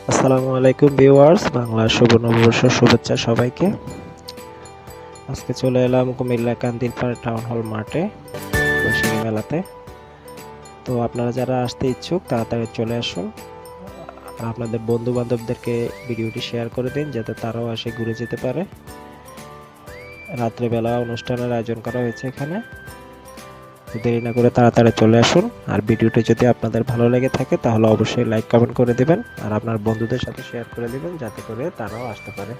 আসসালামু আলাইকুম ভিউয়ার্স, বাংলা শুভ নববর্ষ শুভেচ্ছা সবাইকে। আজকে চলে এলাম কুমিল্লা কান্দিরপাড় টাউন হল মাঠে বৈশাখী মেলাতে। তো আপনারা যারা আসতে ইচ্ছুক তাড়াতাড়ি চলে আসুন, আর আপনাদের বন্ধু বান্ধবদেরকে ভিডিওটি শেয়ার করে দিন যাতে তারাও এসে ঘুরে যেতে পারে। রাত্রেবেলা অনুষ্ঠানের আয়োজন করা হয়েছে এখানে। দেরি না করে তাড়াতাড়ি চলে আসুন, আর ভিডিওটি যদি আপনাদের ভালো লেগে থাকে তাহলে অবশ্যই লাইক কমেন্ট করে দিবেন, আর আপনার বন্ধুদের সাথে শেয়ার করে দিবেন যাতে করে তারাও আসতে পারে।